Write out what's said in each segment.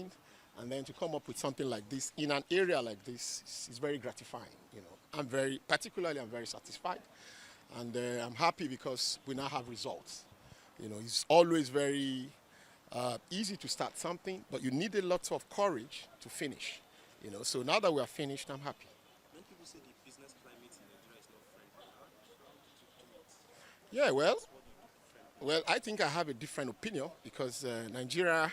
something, and then to come up with something like this in an area like this is very gratifying. I'm very satisfied, and I'm happy because we now have results. It's always very easy to start something, but you need a lot of courage to finish. So now that we are finished, I'm happy. Many people say the business climate in Nigeria is not friendly. How do you do it? Yeah, well, I think I have a different opinion because Nigeria,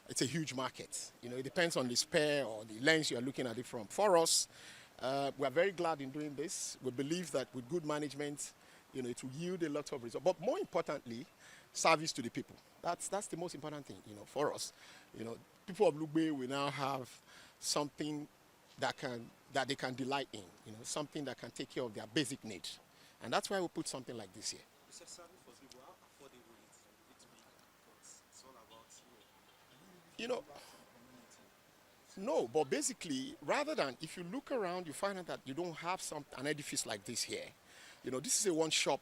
it's a huge market. It depends on the spare or the lens you are looking at it from. For us, we are very glad in doing this. We believe that with good management, it will yield a lot of results. But more importantly, service to the people. That's the most important thing, for us. People of Lugbe will now have something that they can delight in. Something that can take care of their basic needs, and that's why we put something like this here. You said service for people. How affordable it to be? Because it's all about No, but basically, rather than if you look around, you find out that you don't have an edifice like this here. This is a one-shop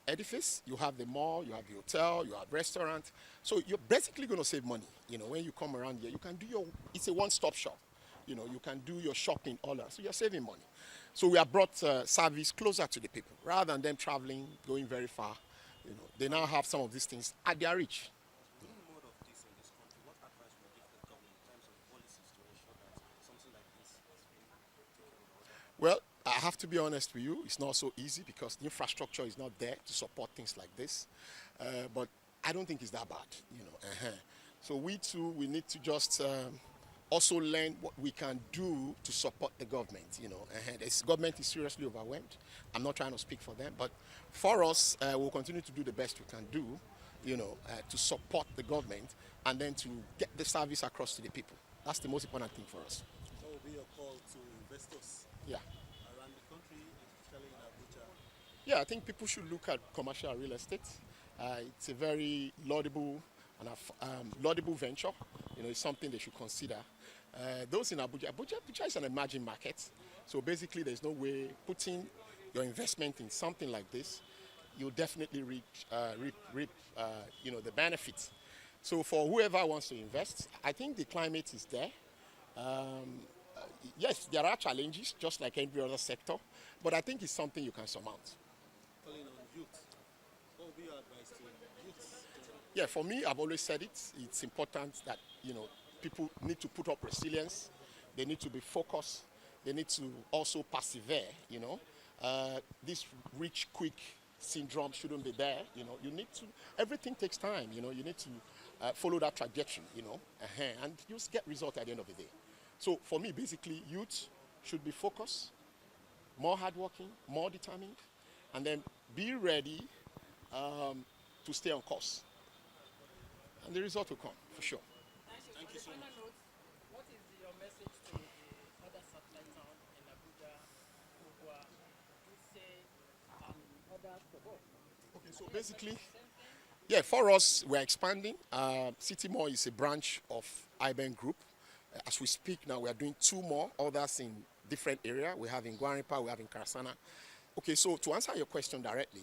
edifice. You have the mall, you have the hotel, you have restaurant. So you're basically going to save money. When you come around here, you can do it's a one-stop shop. You can do your shopping all around. So you're saving money. So we have brought service closer to the people rather than them traveling, going very far. They now have some of these things at their reach. We need more of this in this country. What advice would you give the government in terms of policies to ensure that something like this is being taken over? Well, I have to be honest with you, it's not so easy because the infrastructure is not there to support things like this. But I don't think it's that bad, So we too, we need to just also learn what we can do to support the government, The government is seriously overwhelmed. I'm not trying to speak for them, but for us, we'll continue to do the best we can do, to support the government and then to get the service across to the people. That's the most important thing for us. What will be your call to investors? Yeah. Around the country, especially in Abuja? Yeah, I think people should look at commercial real estate. It's a very laudable venture. It's something they should consider. Those in Abuja is an emerging market. So basically, there's no way putting your investment in something like this, you'll definitely reap the benefits. So for whoever wants to invest, I think the climate is there. Yes, there are challenges, just like every other sector, but I think it's something you can surmount. Calling on youth, what would be your advice to youth? Yeah, for me, I've always said it's important that, people need to put up resilience. They need to be focused. They need to also persevere, This rich, quick syndrome shouldn't be there, You need to, everything takes time, You need to follow that trajectory, And you get results at the end of the day. So for me, basically, youth should be focused, more hardworking, more determined, and then be ready to stay on course. And the result will come, for sure. Thank you so much. What is your message to the other satellite town in Abuja, Abuja, Dutse, and others? Okay, so basically, yeah, for us, we're expanding. City Mall is a branch of AIBEN Group. As we speak now, we are doing 2 more, others in different areas. We have in Guaripa, we have in Karasana. Okay, so to answer your question directly,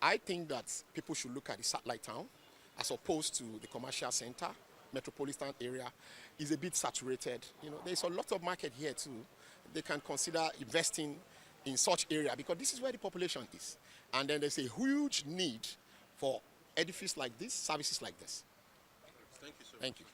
I think that people should look at the satellite town as opposed to the commercial center, metropolitan area. Is a bit saturated. There's a lot of market here too. They can consider investing in such area because this is where the population is. And then there's a huge need for edifices like this, services like this. Thank you, sir. Thank you.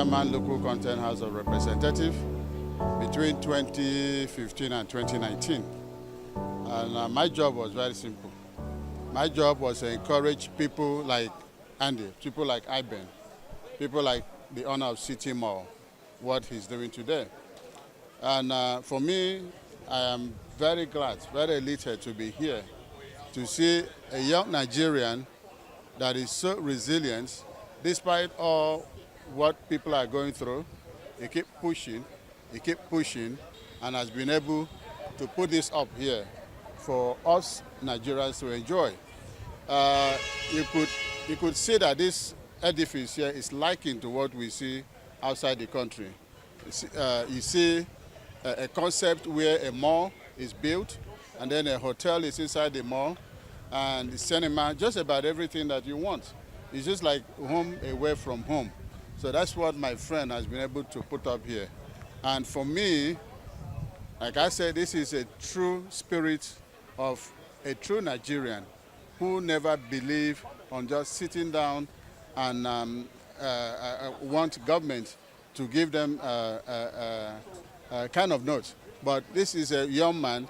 chairman, local content House of Representatives between 2015 and 2019. And my job was very simple. My job was to encourage people like Andy, people like AIBEN, people like the owner of Citi Mall, what he's doing today. And for me, I am very glad, very elated to be here to see a young Nigerian that is so resilient despite all what people are going through. He keep pushing, and has been able to put this up here for us Nigerians to enjoy. You could see that this edifice here is likened to what we see outside the country. You see a concept where a mall is built, and then a hotel is inside the mall, and the cinema, just about everything that you want. It's just like home away from home. So that's what my friend has been able to put up here. And for me, like I said, this is a true spirit of a true Nigerian who never believe on just sitting down and want government to give them a kind of note. But this is a young man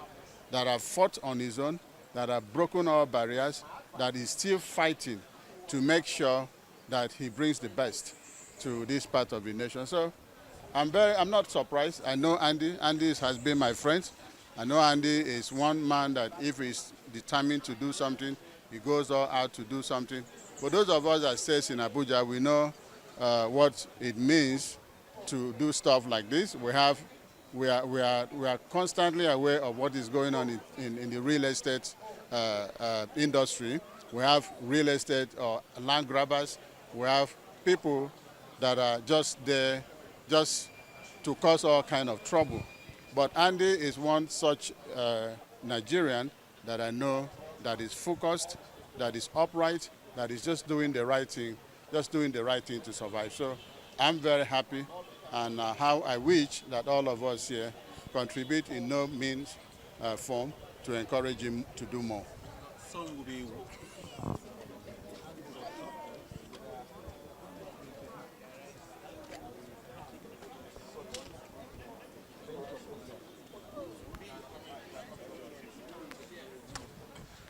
that have fought on his own, that have broken all barriers, that is still fighting to make sure that he brings the best to this part of the nation. So I'm not surprised. I know Andy. Andy has been my friend. I know Andy is one man that if he's determined to do something, he goes all out to do something. For those of us that stays in Abuja, we know what it means to do stuff like this. We are constantly aware of what is going on in the real estate industry. We have real estate or land grabbers. We have people that are just there just to cause all kind of trouble. But Andy is one such Nigerian that I know that is focused, that is upright, that is just doing the right thing to survive. So I'm very happy, and how I wish that all of us here contribute in no means form to encourage him to do more. So we will be.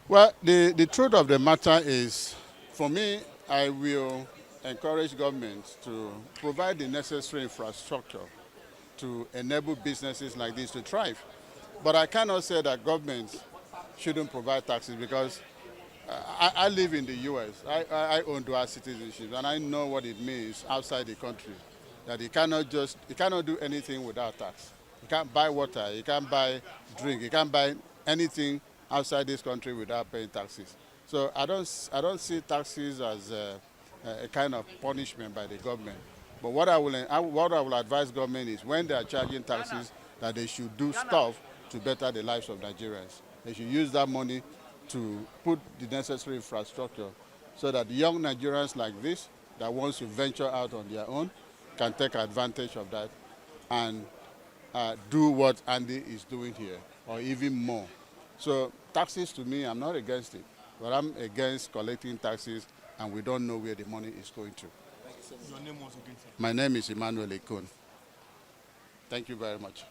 Well, the truth of the matter is, for me, I will encourage government to provide the necessary infrastructure to enable businesses like this to thrive. But I cannot say that government shouldn't provide taxes, because I live in the U.S. I own dual citizenship, and I know what it means outside the country, that you cannot do anything without tax. You can't buy water, you can't buy drink, you can't buy anything outside this country without paying taxes. So I don't see taxes as a kind of punishment by the government. But what I will advise government is, when they are charging taxes, that they should do stuff to better the lives of Nigerians. They should use that money to put the necessary infrastructure so that young Nigerians like this that wants to venture out on their own can take advantage of that and do what Andy is doing here, or even more. So taxes, to me, I'm not against it, but I'm against collecting taxes and we don't know where the money is going to. Your name was again, sir. My name is Emmanuel Ekon. Thank you very much.